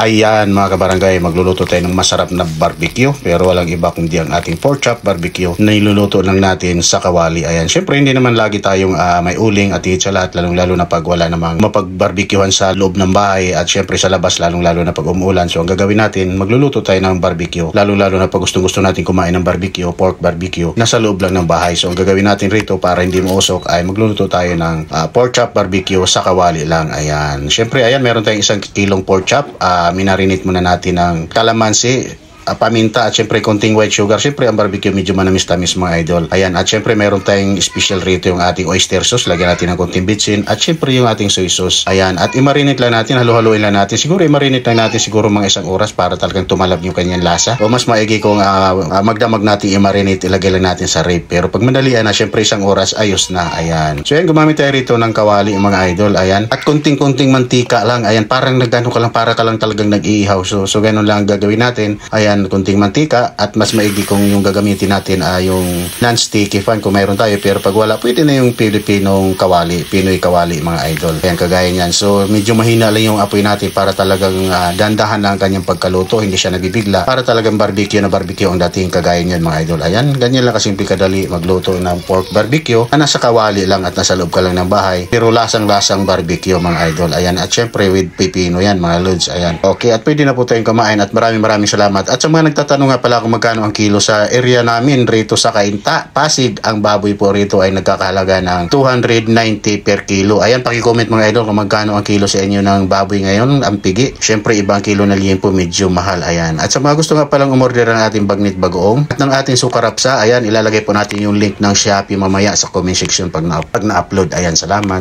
Ayan mga kabarangay, magluluto tayo ng masarap na barbecue pero walang iba kundi ang ating pork chop barbecue na niluluto lang natin sa kawali. Ayan, syempre hindi naman lagi tayong may uling at higit sa lahat, lalong lalo na pag wala namang mapagbarbecuehan sa loob ng bahay at syempre sa labas, lalong lalo na pag umuulan. So ang gagawin natin, magluluto tayo ng barbecue, lalong lalo na pag gustong gusto natin kumain ng barbecue, pork barbecue nasa loob lang ng bahay. So ang gagawin natin rito para hindi mausok ay magluluto tayo ng pork chop barbecue sa kawali lang. Ayan, syempre ayan, meron tayong 1 kilong pork chop. Minarinate muna natin ng kalamansi, paminta at syempre konting white sugar. Syempre ang barbecue medyo manamis-tamis mga idol. Ayan, at syempre meron tayong special rito yung ating oyster sauce. Lagyan natin ng konting bitsin at syempre yung ating soy sauce. Ayan, at i-marinate lang natin, halu-haluin lang natin. Siguro i-marinate lang natin siguro mga 1 oras para talagang tumalab yung kanyang lasa. O mas maigi kung magdamag natin i-marinate, ilagay lang natin sa rib. Pero pag madalian na, syempre 1 oras ayos na. Ayan. So ayan, gumamit tayo rito ng kawali mga idol. Ayan. At konting-konting mantika lang. Ayan, parang nagano ka lang, para ka lang talagang nag-iihaw. So ganun lang gagawin natin. Ayan, kunting mantika at mas maigi kung yung gagamitin natin ay yung non-sticky fan kung mayroon tayo, pero pag wala, pwede na yung Pilipinong kawali, Pinoy kawali mga idol. Ayan, kagaya niyan. So medyo mahina lang yung apoy natin para talagang dandahan lang ang kanyang pagkaluto, hindi siya nabibigla, para talagang barbecue na barbecue ang dating, kagaya niyan mga idol. Ayan, ganyan lang kasimple kadali magluto ng pork barbecue na nasa kawali lang at nasa loob ka lang ng bahay, pero lasang-lasang barbecue mga idol. Ayan, at syempre with pipino yan mga lods. Ayan, okay, at pwede na po tayong kumain at maraming salamat. At sa mga nagtatanong nga pala kung magkano ang kilo sa area namin rito sa Cainta, Pasig, ang baboy po rito ay nagkakahalaga ng 290 per kilo. Ayan, paki-comment mga idol kung magkano ang kilo sa inyo ng baboy ngayon, ang pigi. Syempre ibang kilo na liempo medyo mahal. Ayan, at sa mga gusto nga palang umorder ng ating bagnit bagoong at ng ating sukarapsa, ayan, ilalagay po natin yung link ng Shopee mamaya sa comment section pag na-upload. Ayan, salamat.